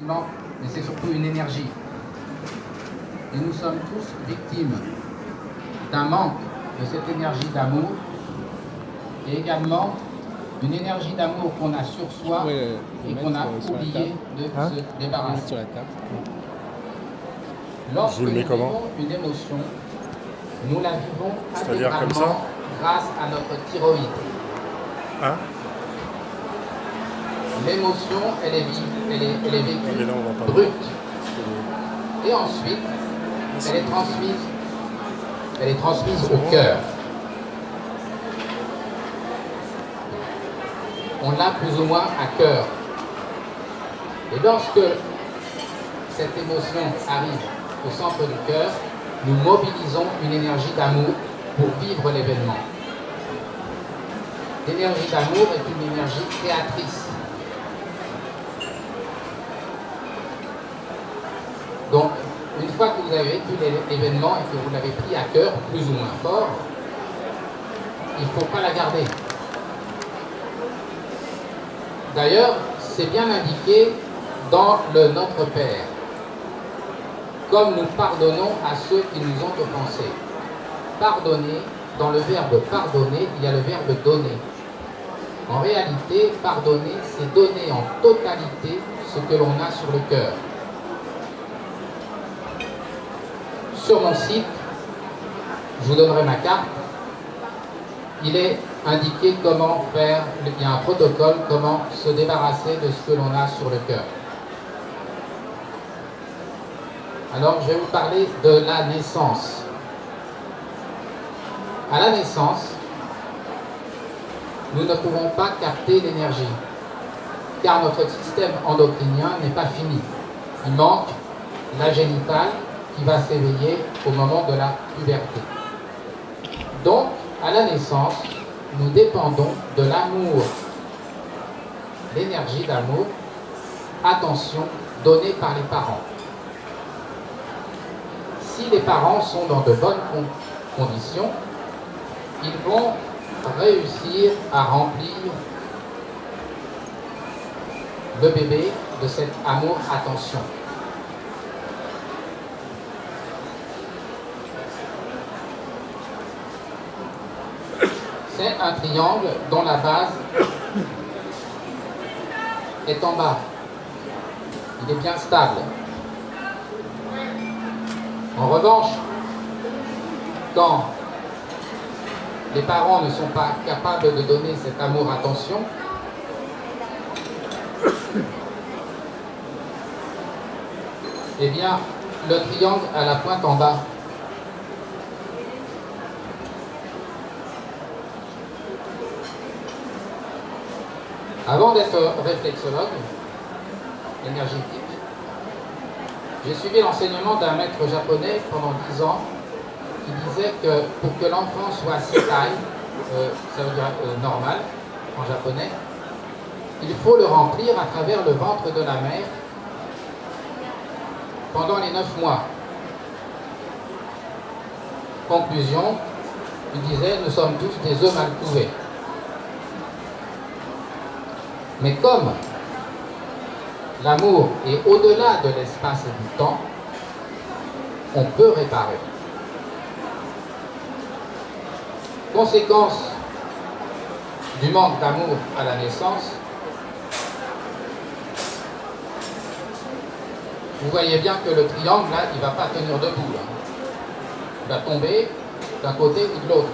plan, mais c'est surtout une énergie. Et nous sommes tous victimes d'un manque de cette énergie d'amour et également d'une énergie d'amour qu'on a sur soi et qu'on a oublié de se débarrasser. Lorsque nous vivons une émotion, nous la vivons intégralement grâce à notre thyroïde. Hein? L'émotion, elle est vécue brute. Et ensuite, elle est transmise au cœur. On l'a plus ou moins à cœur. Et lorsque cette émotion arrive au centre du cœur, nous mobilisons une énergie d'amour pour vivre l'événement. L'énergie d'amour est une énergie créatrice. Donc, une fois que vous avez vécu l'événement et que vous l'avez pris à cœur, plus ou moins fort, il ne faut pas la garder. D'ailleurs, c'est bien indiqué dans le Notre Père. Comme nous pardonnons à ceux qui nous ont offensés. Pardonner, dans le verbe pardonner, il y a le verbe donner. En réalité, pardonner, c'est donner en totalité ce que l'on a sur le cœur. Sur mon site, je vous donnerai ma carte. Il est indiqué comment faire, il y a un protocole, comment se débarrasser de ce que l'on a sur le cœur. Alors, je vais vous parler de la naissance. À la naissance, nous ne pouvons pas capter l'énergie, car notre système endocrinien n'est pas fini. Il manque la génitale qui va s'éveiller au moment de la puberté. Donc, à la naissance, nous dépendons de l'amour, l'énergie d'amour, attention, donnée par les parents. Si les parents sont dans de bonnes conditions, ils vont réussir à remplir le bébé de cet amour-attention. C'est un triangle dont la base est en bas. Il est bien stable. En revanche, quand les parents ne sont pas capables de donner cet amour-attention, eh bien, le triangle a la pointe en bas. Avant d'être réflexologue énergétique, j'ai suivi l'enseignement d'un maître japonais pendant 10 ans qui disait que pour que l'enfant soit sekai, ça veut dire normal en japonais, il faut le remplir à travers le ventre de la mère pendant les 9 mois. Conclusion, il disait, nous sommes tous des œufs mal couvés. Mais comme l'amour est au-delà de l'espace et du temps, on peut réparer. Conséquence du manque d'amour à la naissance, vous voyez bien que le triangle, là, il ne va pas tenir debout. Là. Il va tomber d'un côté ou de l'autre.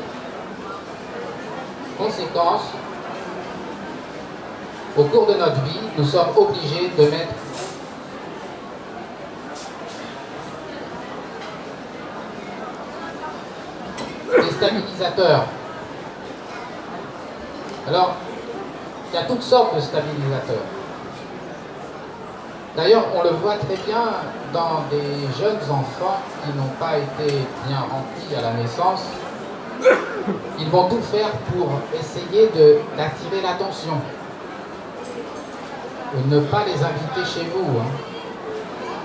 Conséquence, au cours de notre vie, nous sommes obligés de mettre des stabilisateurs. Alors, il y a toutes sortes de stabilisateurs. D'ailleurs, on le voit très bien dans des jeunes enfants qui n'ont pas été bien remplis à la naissance. Ils vont tout faire pour essayer d'attirer l'attention. Ne pas les inviter chez vous. Hein.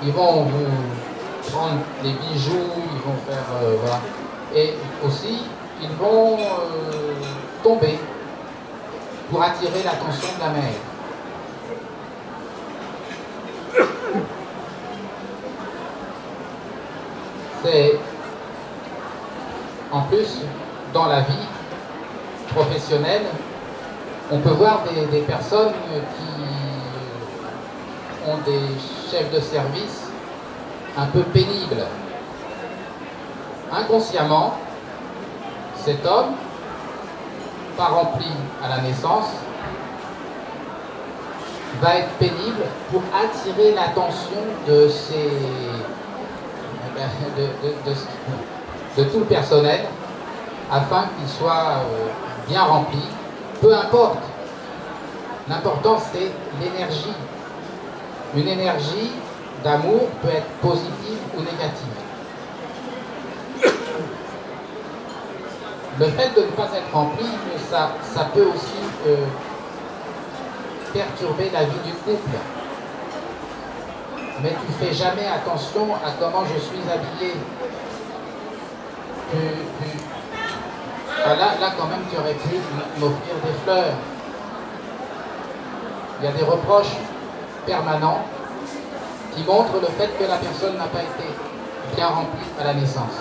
Ils vont vous prendre des bijoux, ils vont faire... voilà. Et aussi, ils vont tomber pour attirer l'attention de la mère. C'est en plus dans la vie professionnelle, on peut voir des personnes qui ont des chefs de service un peu pénibles. Inconsciemment, cet homme, pas rempli à la naissance, va être pénible pour attirer l'attention de tout le personnel afin qu'il soit bien rempli. Peu importe. L'important, c'est l'énergie. Une énergie d'amour peut être positive ou négative. Le fait de ne pas être rempli, ça peut aussi perturber la vie du couple. Mais tu fais jamais attention à comment je suis habillé. Là, quand même, tu aurais pu m'offrir des fleurs. Il y a des reproches permanents qui montrent le fait que la personne n'a pas été bien remplie à la naissance.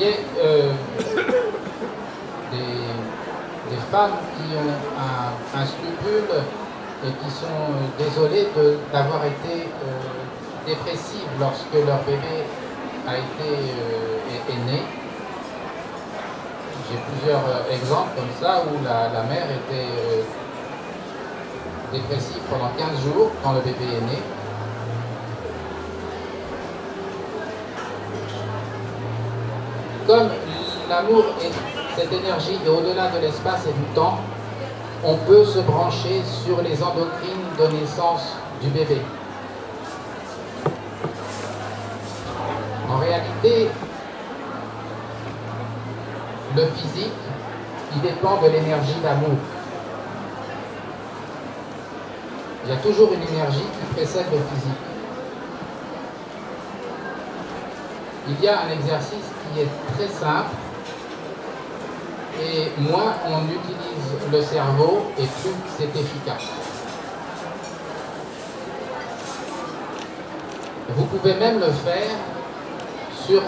Il y a des femmes qui ont un scrupule et qui sont désolées d'avoir été dépressives lorsque leur bébé est né. J'ai plusieurs exemples comme ça où la mère était dépressive pendant 15 jours quand le bébé est né. Comme l'amour et cette énergie est au-delà de l'espace et du temps, on peut se brancher sur les endocrines de naissance du bébé. En réalité, le physique, il dépend de l'énergie d'amour. Il y a toujours une énergie qui précède le physique. Il y a un exercice qui est très simple et moins on utilise le cerveau et plus c'est efficace. Vous pouvez même le faire sur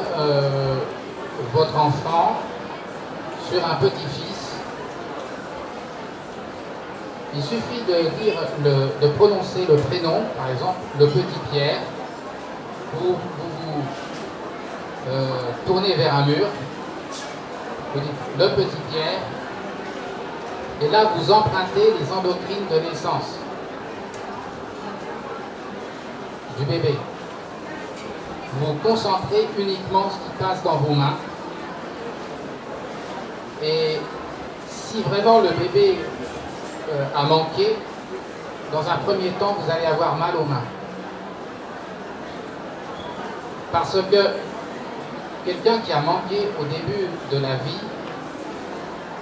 votre enfant, sur un petit-fils. Il suffit de prononcer le prénom, par exemple, le petit Pierre. Vous tournez vers un mur, vous dites le petit Pierre, et là vous empruntez les endocrines de naissance du bébé. Vous vous concentrez uniquement ce qui passe dans vos mains, et si vraiment le bébé a manqué, dans un premier temps vous allez avoir mal aux mains. Parce que quelqu'un qui a manqué au début de la vie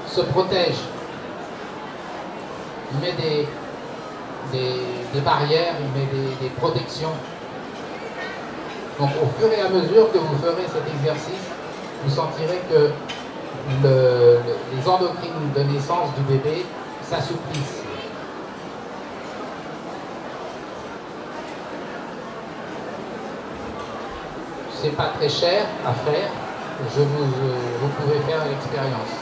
se protège. Il met des barrières, il met des protections. Donc au fur et à mesure que vous ferez cet exercice, vous sentirez que les endocrines de naissance du bébé s'assouplissent. C'est pas très cher à faire, vous pouvez faire l'expérience.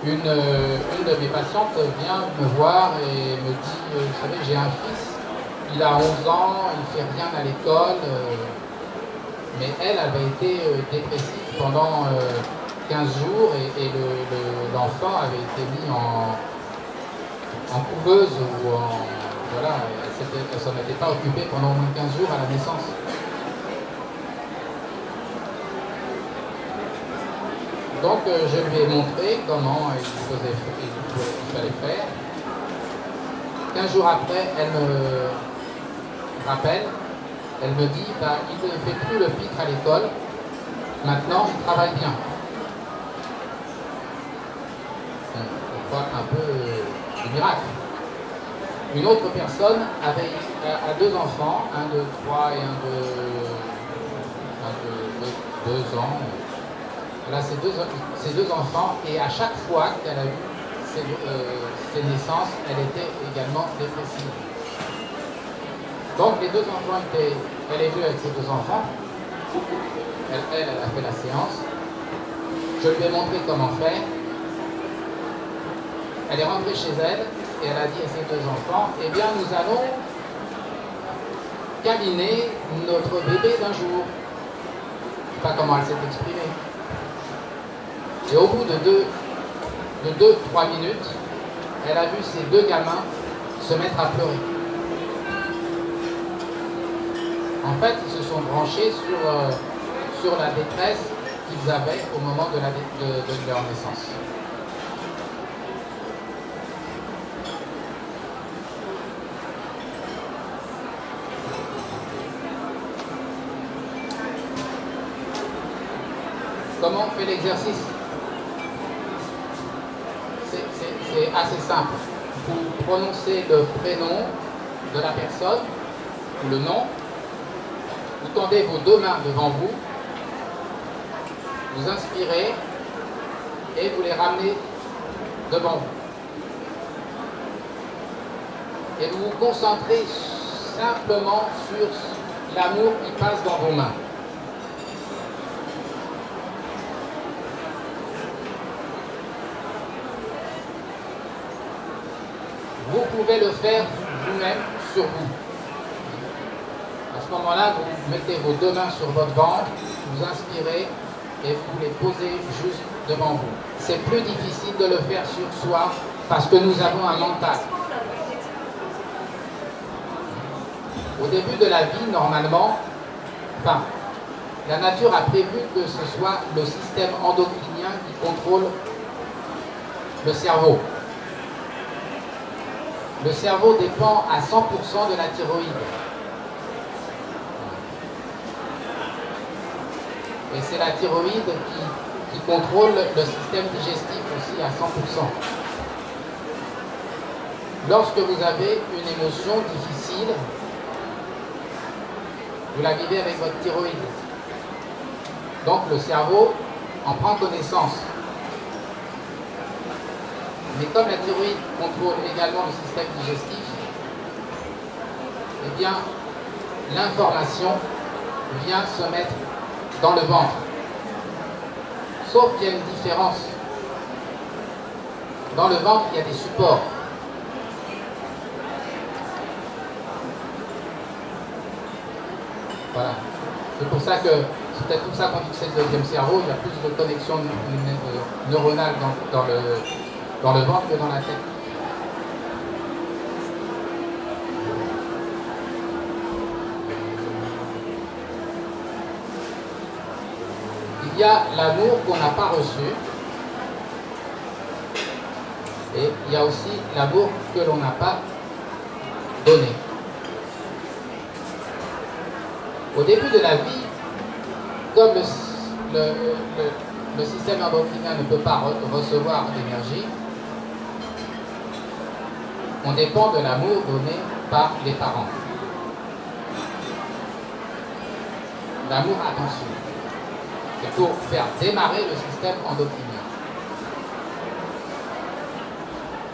Une de mes patientes vient me voir et me dit, vous savez, j'ai un fils, il a 11 ans, il fait rien à l'école, mais elle avait été dépressive pendant 15 jours et l'enfant avait été mis en couveuse ou en... Voilà, elle ne s'en était pas occupée pendant au moins 15 jours à la naissance. Donc je lui ai montré comment il fallait faire. 15 jours après, elle me rappelle, elle me dit, il ne fait plus le pitre à l'école, maintenant il travaille bien. on croit un peu du miracle. Une autre personne a deux enfants, un de 3 et un de 2 ans. Elle a ses deux enfants et à chaque fois qu'elle a eu ses naissances, elle était également dépressive. Donc les deux enfants elle est venue avec ses deux enfants. Elle a fait la séance. Je lui ai montré comment faire. Elle est rentrée chez elle et elle a dit à ses deux enfants, eh bien nous allons câliner notre bébé d'un jour. Je ne sais pas comment elle s'est exprimée. Et au bout de 2-3 minutes, elle a vu ces deux gamins se mettre à pleurer. En fait, ils se sont branchés sur la détresse qu'ils avaient au moment de leur naissance. Comment on fait l'exercice? C'est assez simple. Vous prononcez le prénom de la personne, ou le nom, vous tendez vos deux mains devant vous, vous inspirez et vous les ramenez devant vous. Et vous vous concentrez simplement sur l'amour qui passe dans vos mains. Vous pouvez le faire vous-même sur vous. À ce moment-là, vous mettez vos deux mains sur votre ventre, vous inspirez et vous les posez juste devant vous. C'est plus difficile de le faire sur soi parce que nous avons un mental. Au début de la vie, normalement, la nature a prévu que ce soit le système endocrinien qui contrôle le cerveau. Le cerveau dépend à 100% de la thyroïde. Et c'est la thyroïde qui contrôle le système digestif aussi à 100%. Lorsque vous avez une émotion difficile, vous la vivez avec votre thyroïde. Donc le cerveau en prend connaissance. Mais comme la thyroïde contrôle également le système digestif, eh bien, l'information vient se mettre dans le ventre. Sauf qu'il y a une différence. Dans le ventre, il y a des supports. Voilà. C'est pour ça que, c'est peut-être pour ça qu'on dit que c'est le deuxième cerveau, il y a plus de connexions neuronales dans le ventre que dans la tête. Il y a l'amour qu'on n'a pas reçu et il y a aussi l'amour que l'on n'a pas donné. Au début de la vie, comme le système endocrinien ne peut pas recevoir d'énergie, on dépend de l'amour donné par les parents. L'amour attention. C'est pour faire démarrer le système endocrinien.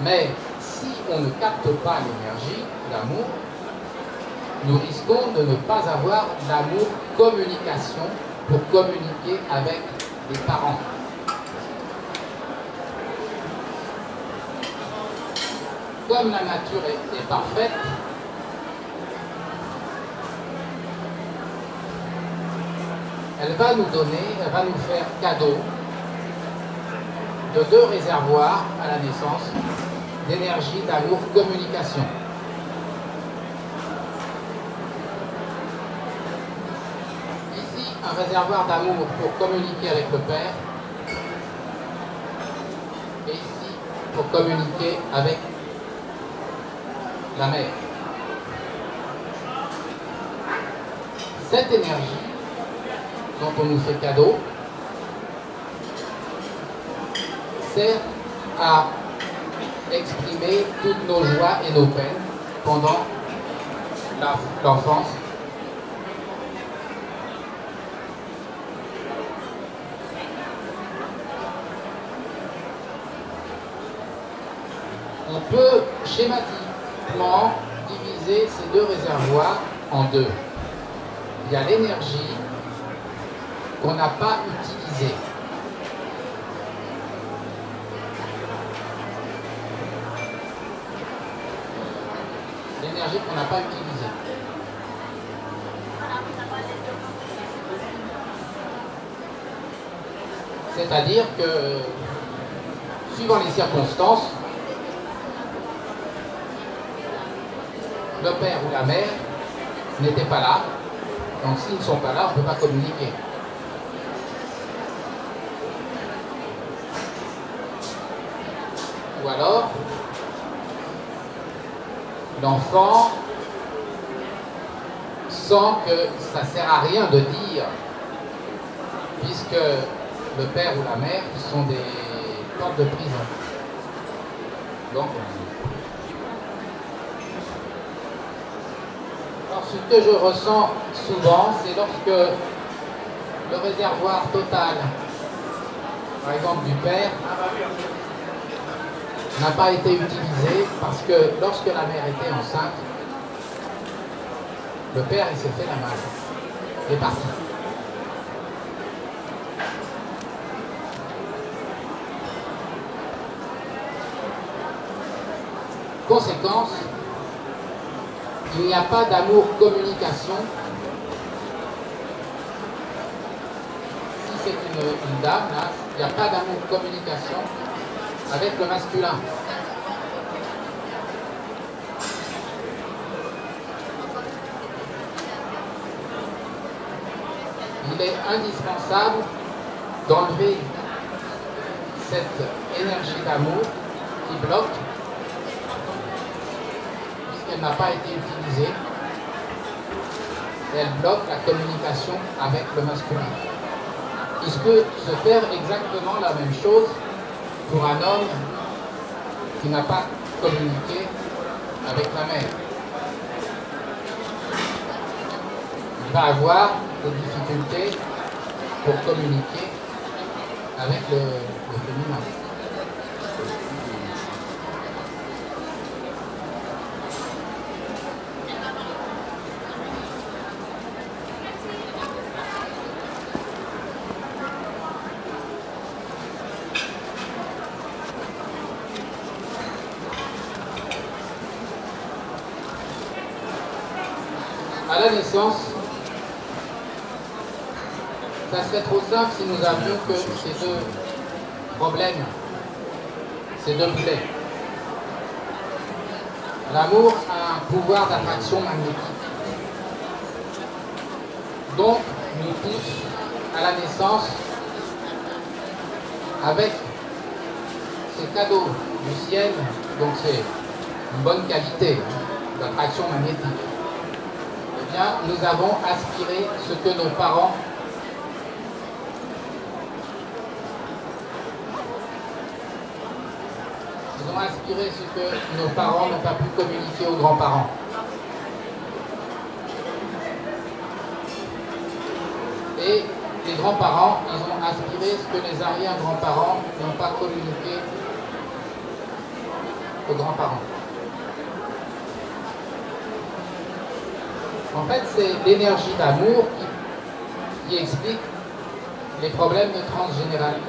Mais si on ne capte pas l'énergie, l'amour, nous risquons de ne pas avoir l'amour communication pour communiquer avec les parents. Comme la nature est parfaite, elle va nous faire cadeau de 2 réservoirs à la naissance d'énergie, d'amour, communication. Ici, un réservoir d'amour pour communiquer avec le Père, et ici, pour communiquer avec la Mère. Cette énergie dont on nous fait cadeau sert à exprimer toutes nos joies et nos peines pendant l'enfance. On peut schématiquement diviser ces deux réservoirs en deux. Il y a l'énergie qu'on n'a pas utilisée. L'énergie qu'on n'a pas utilisée. C'est-à-dire que, suivant les circonstances, le père ou la mère n'étaient pas là. Donc s'ils ne sont pas là, on ne peut pas communiquer. Ou alors, l'enfant sent que ça ne sert à rien de dire, puisque le père ou la mère sont des portes de prison. Donc, alors, ce que je ressens souvent, c'est lorsque le réservoir total, par exemple du père, n'a pas été utilisé parce que lorsque la mère était enceinte, le père il s'est fait la malle. Il est parti. Conséquence, il n'y a pas d'amour-communication. Si c'est une dame, là, il n'y a pas d'amour-communication avec le masculin. Il est indispensable d'enlever cette énergie d'amour qui bloque, puisqu'elle n'a pas été utilisée. Elle bloque la communication avec le masculin. Il peut se faire exactement la même chose pour un homme qui n'a pas communiqué avec la mère. Il va avoir des difficultés pour communiquer avec le féminin. À la naissance, ça serait trop simple si nous avions que ces deux problèmes, ces deux boulets. L'amour a un pouvoir d'attraction magnétique. Donc, nous pousse à la naissance avec ces cadeaux du ciel, donc c'est une bonne qualité d'attraction magnétique. Eh bien, nous avons aspiré ce que nos parents ont aspiré ce que nos parents n'ont pas pu communiquer aux grands-parents. Et les grands-parents, ils ont aspiré ce que les arrière-grands-parents n'ont pas communiqué aux grands-parents. En fait, c'est l'énergie d'amour qui explique les problèmes de transgénéralisme.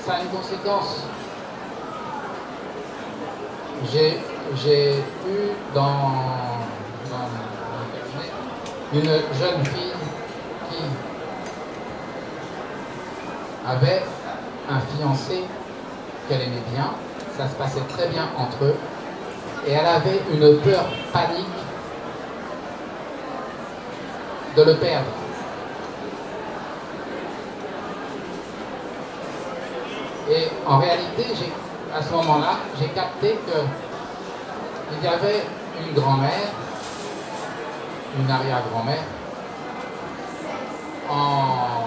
Ça a une conséquence. J'ai eu dans le cabinet une jeune fille qui avait un fiancé qu'elle aimait bien, ça se passait très bien entre eux, et elle avait une peur panique de le perdre. Et en réalité, à ce moment-là, j'ai capté qu'il y avait une grand-mère, une arrière-grand-mère, en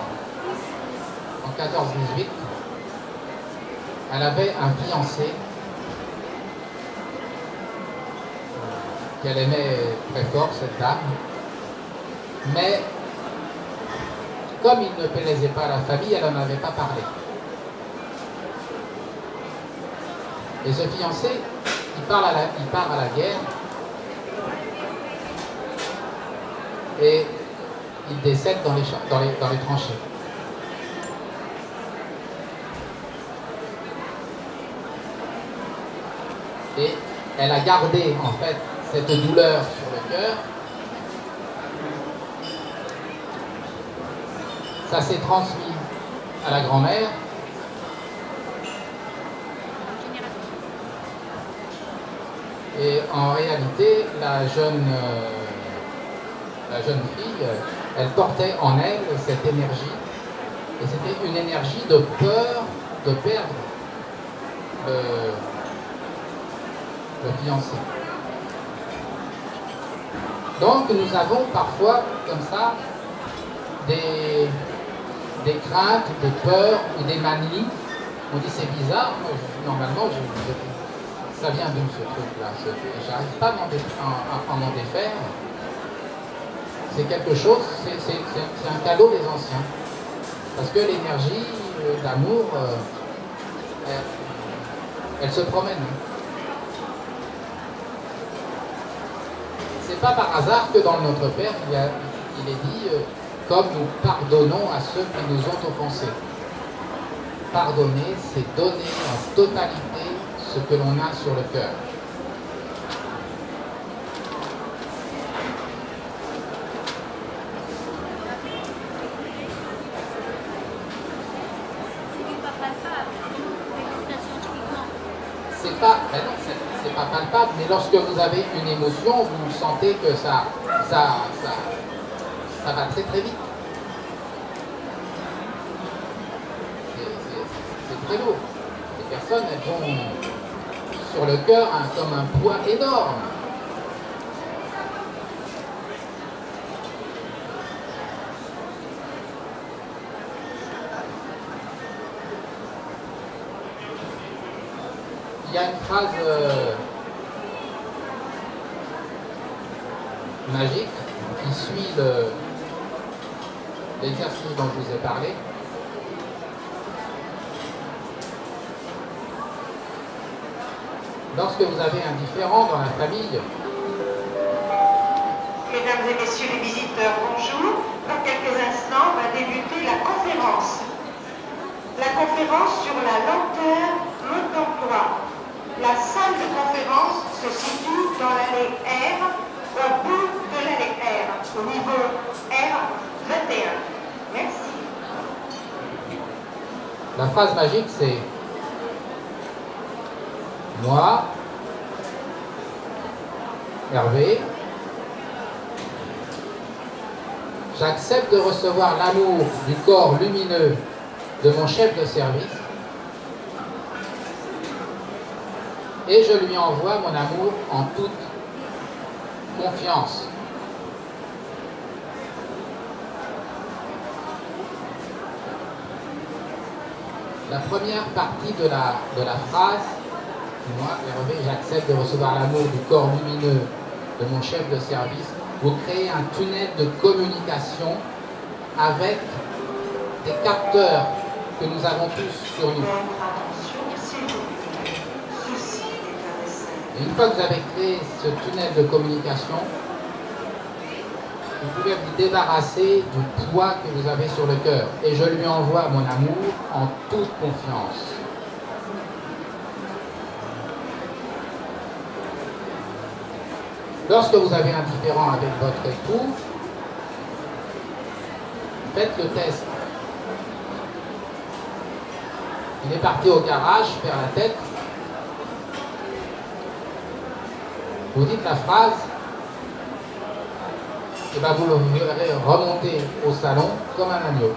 14-18, elle avait un fiancé qu'elle aimait très fort, cette dame, mais comme il ne plaisait pas à la famille, elle n'en avait pas parlé. Et ce fiancé, il part à la guerre et il décède dans les tranchées. Et elle a gardé en fait cette douleur sur le cœur. Ça s'est transmis à la grand-mère. Et en réalité, la jeune fille, elle portait en elle cette énergie. Et c'était une énergie de peur de perdre le fiancé. Donc nous avons parfois comme ça des craintes, des peurs ou des manies. On dit c'est bizarre, moi, normalement ça vient d'où ce truc-là? J'arrive pas à m'en défaire. C'est quelque chose, c'est un cadeau des anciens. Parce que l'énergie d'amour, elle se promène. C'est pas par hasard que dans Notre Père, il est dit comme nous pardonnons à ceux qui nous ont offensés. Pardonner, c'est donner en totalité ce que l'on a sur le cœur. C'est pas palpable, mais lorsque vous avez une émotion, vous sentez que ça va très très vite. C'est très lourd. Les personnes, elles ont sur le cœur comme un poids énorme. Il y a une phrase magique qui suit l'exercice dont je vous ai parlé. Lorsque vous avez un différend dans la famille. Mesdames et messieurs les visiteurs, bonjour. Dans quelques instants va débuter la conférence. La conférence sur la lenteur mode d'emploi. La salle de conférence se situe dans l'allée R, au bout de l'allée R, au niveau R21. Merci. La phrase magique, c'est moi, Hervé, j'accepte de recevoir l'amour du corps lumineux de mon chef de service et je lui envoie mon amour en toute confiance. La première partie de la phrase, moi, Hervé, j'accepte de recevoir l'amour du corps lumineux de mon chef de service, vous créez un tunnel de communication avec des capteurs que nous avons tous sur nous. Et une fois que vous avez créé ce tunnel de communication, vous pouvez vous débarrasser du poids que vous avez sur le cœur. Et je lui envoie mon amour en toute confiance. Lorsque vous avez un différend avec votre époux, faites le test. Il est parti au garage faire la tête. Vous dites la phrase, et bien vous le verrez remonter au salon comme un agneau.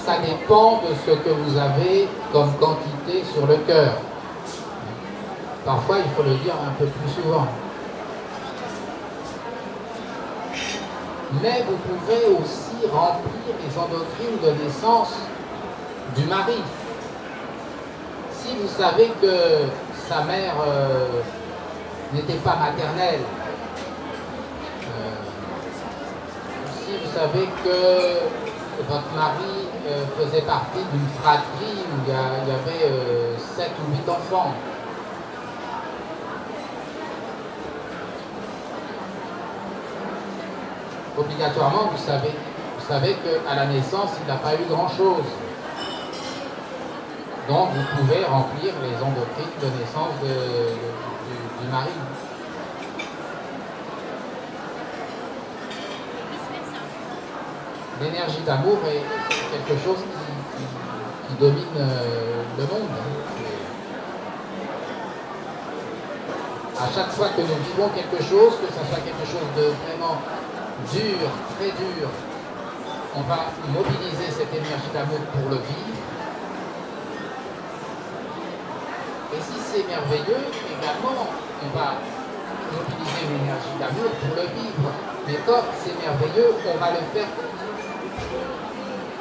ça dépend de ce que vous avez comme quantité sur le cœur. Parfois, il faut le dire un peu plus souvent. Mais vous pouvez aussi remplir les endocrines de naissance du mari. Si vous savez que sa mère n'était pas maternelle, si vous savez que votre mari faisait partie d'une fratrie où il y avait 7 ou 8 enfants, obligatoirement, vous savez qu'à la naissance, il n'a pas eu grand-chose. Donc, vous pouvez remplir les endocrines de naissance du mari. L'énergie d'amour est quelque chose qui domine le monde. À chaque fois que nous vivons quelque chose, que ce soit quelque chose de vraiment dur, très dur, on va mobiliser cette énergie d'amour pour le vivre. Et si c'est merveilleux, également, on va mobiliser l'énergie d'amour pour le vivre. Mais comme c'est merveilleux, on va le faire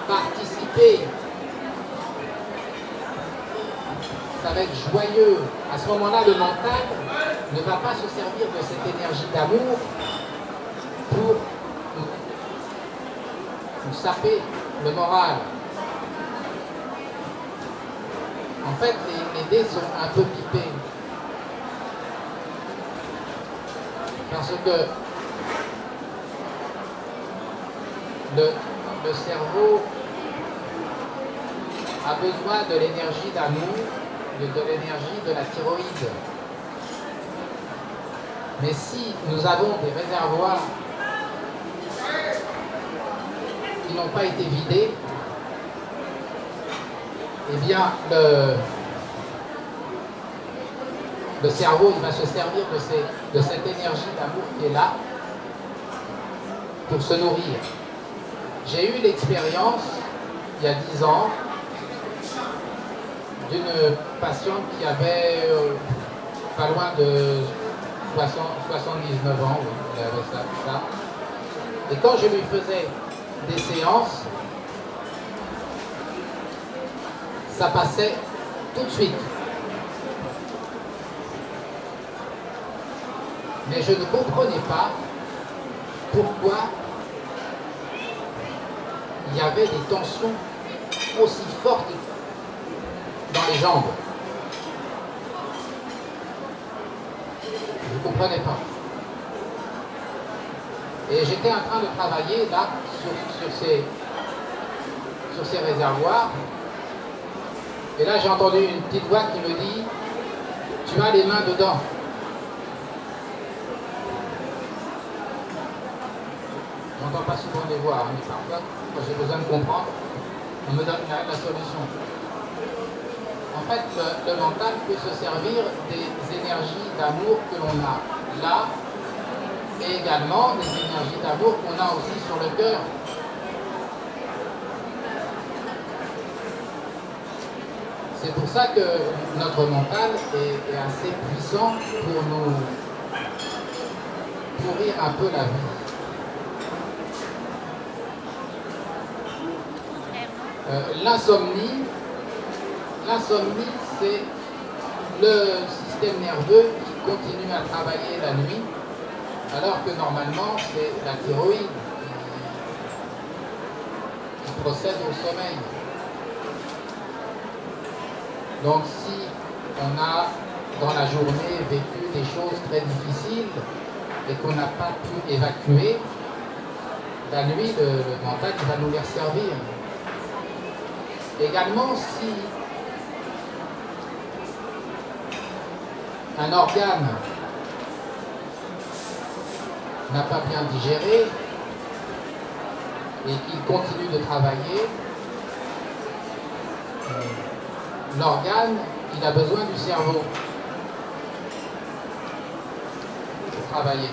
participer. Ça va être joyeux. À ce moment-là, le mental ne va pas se servir de cette énergie d'amour pour nous saper le moral. En fait, les dés sont un peu pipés. Parce que le cerveau a besoin de l'énergie d'amour, de l'énergie de la thyroïde. Mais si nous avons des réservoirs qui n'ont pas été vidés, eh bien, le cerveau il va se servir de cette énergie d'amour qui est là pour se nourrir. J'ai eu l'expérience, il y a 10 ans, d'une patiente qui avait pas loin de 79 ans, oui, elle avait ça. Et quand je lui faisais des séances, ça passait tout de suite. Mais je ne comprenais pas pourquoi il y avait des tensions aussi fortes dans les jambes. Je ne comprenais pas. Et j'étais en train de travailler là sur ces réservoirs. Et là, j'ai entendu une petite voix qui me dit « Tu as les mains dedans ». J'entends pas souvent les voix, mais parfois, quand j'ai besoin de comprendre, on me donne la solution. En fait, le mental peut se servir des énergies d'amour que l'on a là, et également des énergies d'amour qu'on a aussi sur le cœur. C'est pour ça que notre mental est assez puissant pour nous pourrir un peu la vie. L'insomnie, c'est le système nerveux qui continue à travailler la nuit, alors que normalement, c'est la thyroïde qui procède au sommeil. Donc, si on a, dans la journée, vécu des choses très difficiles et qu'on n'a pas pu évacuer, la nuit, le mental, il va nous les resservir. Également, si un organe n'a pas bien digéré et qu'il continue de travailler, l'organe, il a besoin du cerveau pour travailler.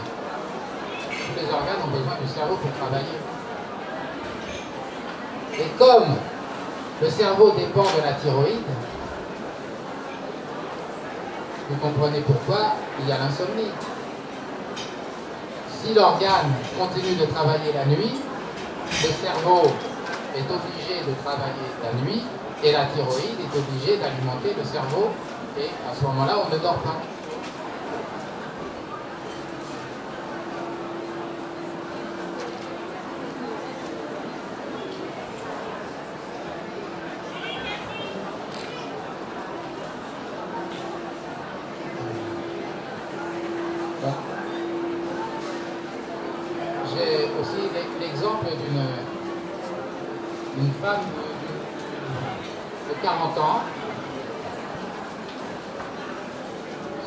Tous les organes ont besoin du cerveau pour travailler. Et comme Le cerveau dépend de la thyroïde. Vous comprenez pourquoi il y a l'insomnie. Si l'organe continue de travailler la nuit, le cerveau est obligé de travailler la nuit et la thyroïde est obligée d'alimenter le cerveau et à ce moment-là, on ne dort pas. J'ai aussi l'exemple d'une femme de 40 ans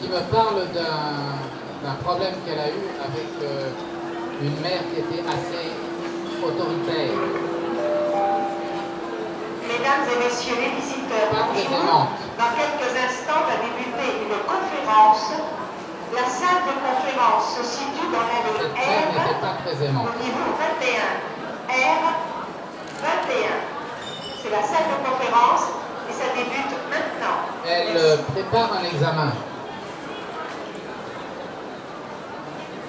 qui me parle d'un problème qu'elle a eu avec une mère qui était assez autoritaire. Mesdames et messieurs les visiteurs, Pas très bonjour. aimante. Dans quelques instants va débuter une conférence. La salle de conférence se situe dans l'allée Cette mère R n'était pas très aimante. au niveau 21. R 21. C'est la salle de conférence et ça débute maintenant. Elle prépare un examen.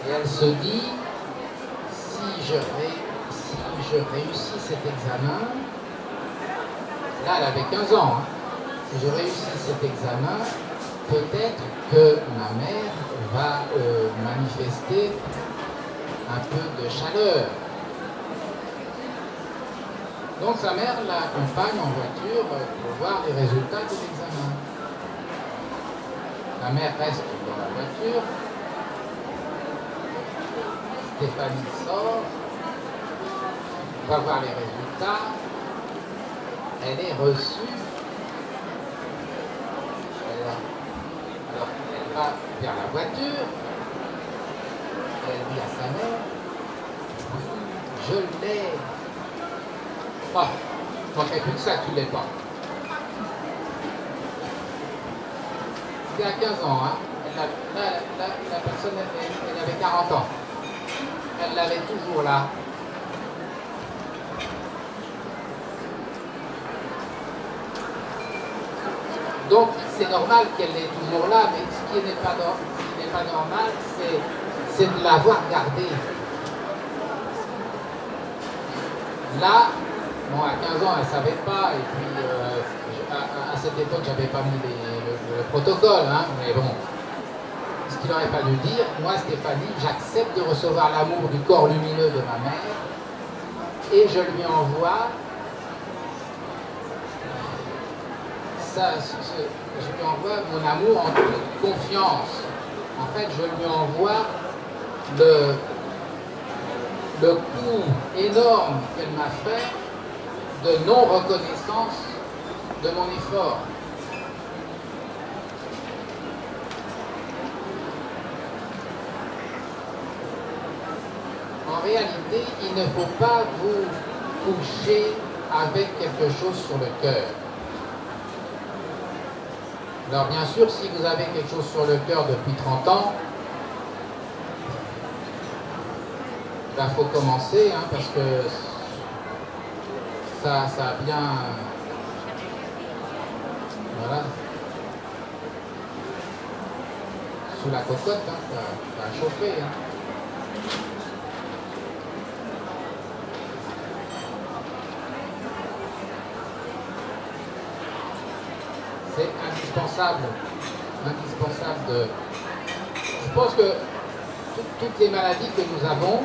Et elle se dit, si je réussis cet examen, là elle avait 15 ans, hein. Si je réussis cet examen, peut-être que ma mère va manifester un peu de chaleur. Donc sa mère l'accompagne en voiture pour voir les résultats de l'examen. La mère reste dans la voiture. Stéphanie sort, va voir les résultats. Elle est reçue. Alors, elle va vers la voiture. Elle dit à sa mère, je l'ai. Oh, il manquait plus que ça que tu ne l'aies pas. C'était à 15 ans, hein. La personne, elle avait 40 ans. Elle l'avait toujours là. Donc c'est normal qu'elle est toujours là, mais ce qui n'est pas normal, c'est de l'avoir gardée. Là, bon, à 15 ans, elle ne savait pas, et puis à cette époque, je n'avais pas mis le protocole, hein, mais bon, ce qu'il aurait fallu dire, moi Stéphanie, j'accepte de recevoir l'amour du corps lumineux de ma mère, et je lui envoie je lui envoie mon amour en toute confiance. En fait, je lui envoie le coup énorme qu'elle m'a fait de non-reconnaissance de mon effort. En réalité, il ne faut pas vous coucher avec quelque chose sur le cœur. Alors bien sûr, si vous avez quelque chose sur le cœur depuis 30 ans, il faut commencer, hein, parce que ça a bien... Voilà. Sous la cocotte, hein, ça a chauffé. Hein. C'est indispensable de... Je pense que toutes les maladies que nous avons,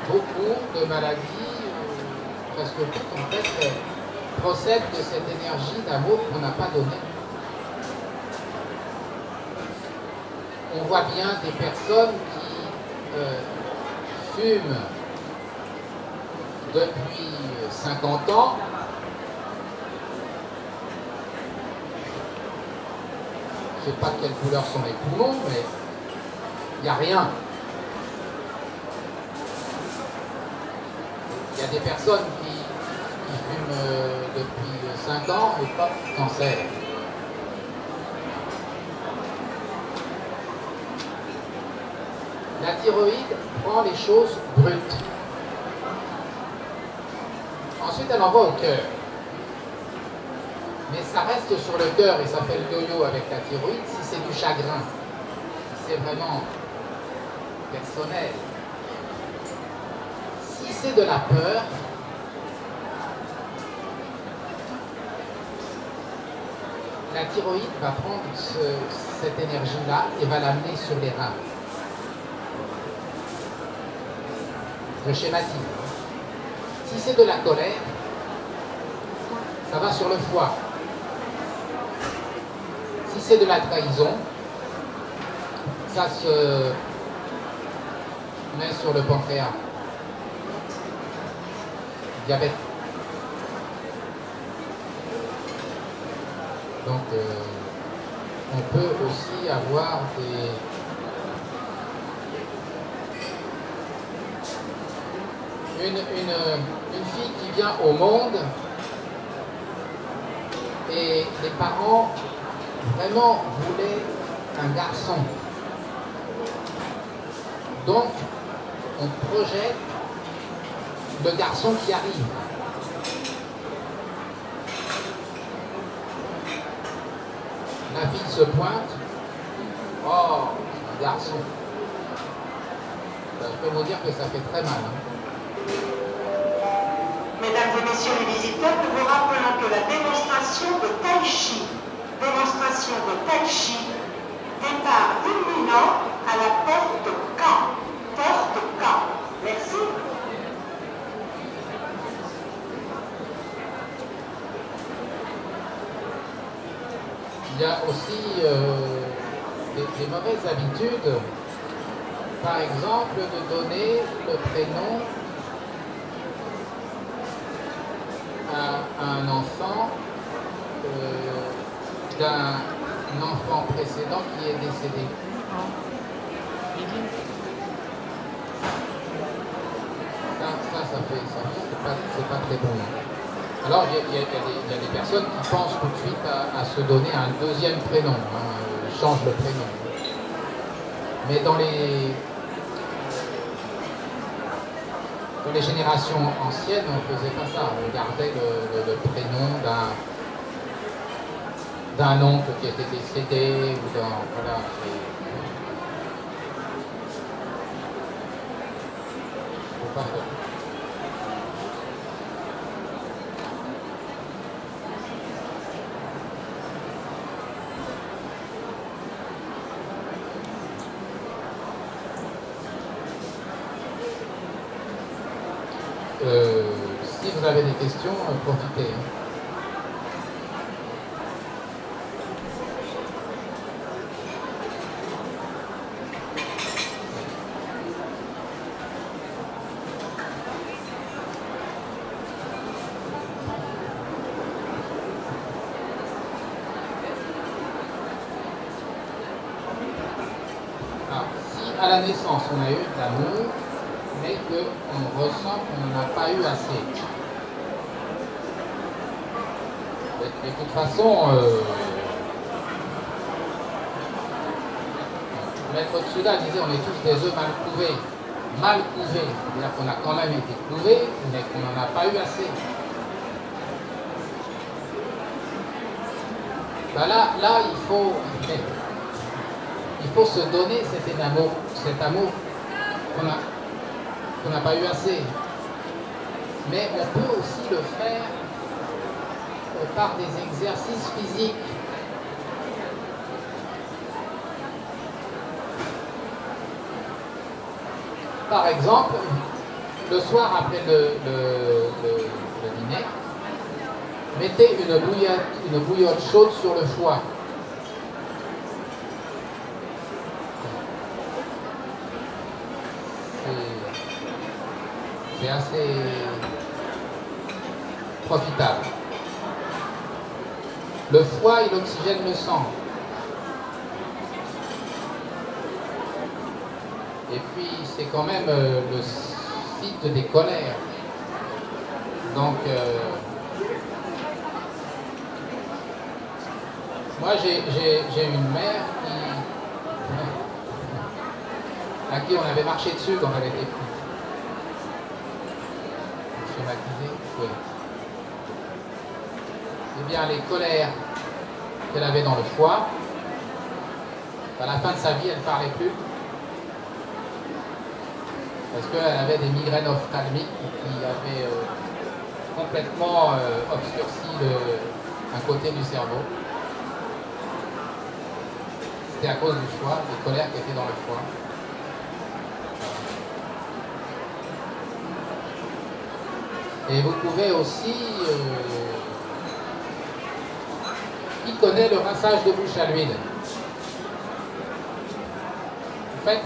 beaucoup de maladies, presque toutes en fait, procèdent de cette énergie d'amour qu'on n'a pas donnée. On voit bien des personnes qui fument depuis 50 ans, je ne sais pas de quelle couleur sont les poumons, mais il n'y a rien. Il y a des personnes qui fument depuis 5 ans et pas de cancer. La thyroïde prend les choses brutes. Ensuite, elle envoie au cœur. Mais ça reste sur le cœur et ça fait le yo-yo avec la thyroïde si c'est du chagrin. Si c'est vraiment personnel. Si c'est de la peur, la thyroïde va prendre cette énergie-là et va l'amener sur les reins. Je schématise. Si c'est de la colère, ça va sur le foie. Si c'est de la trahison, ça se met sur le pancréas. Diabète. Donc, on peut aussi avoir une fille qui vient au monde et les parents vraiment voulaient un garçon. Donc, on projette le garçon qui arrive. La fille se pointe. Oh, un garçon. Je peux vous dire que ça fait très mal. Hein. Mesdames et messieurs les visiteurs, nous vous rappelons que la démonstration de Tai Chi, départ imminent à la porte K. Porte K. Merci. Il y a aussi des mauvaises habitudes, par exemple de donner le prénom à un enfant d'un enfant précédent qui est décédé. Ça c'est pas très bon. Alors, il y a des personnes qui pensent tout de suite à se donner un deuxième prénom, hein, change le prénom. Mais dans les générations anciennes, on ne faisait pas ça. On gardait le prénom d'un oncle qui était décédé, ou d'un... Voilà, faut pas faire. Si vous avez des questions, profitez. Alors, si à la naissance on a eu de l'amour, mais qu'on ressent qu'on n'en a pas eu assez. De toute façon, Maître Tsuda disait on est tous des œufs mal couvés. Mal couvés, c'est-à-dire qu'on a quand même été couvés, mais qu'on n'en a pas eu assez. Ben là il faut se donner cet amour qu'on n'a pas eu assez. Mais on peut aussi le faire par des exercices physiques. Par exemple, le soir après le dîner, mettez une bouillotte chaude sur le foie. C'est assez profitable. Le foie, il oxygène le sang. Et puis, c'est quand même le site des colères. Donc, moi, j'ai une mère à qui on avait marché dessus quand elle était petite. Schématisé, oui. eh bien, les colères qu'elle avait dans le foie, à la fin de sa vie, elle ne parlait plus. Parce qu'elle avait des migraines ophtalmiques qui avaient complètement obscurci un côté du cerveau. C'était à cause du foie, des colères qui étaient dans le foie. Et vous pouvez aussi... qui connaît le rinçage de bouche à l'huile? En fait,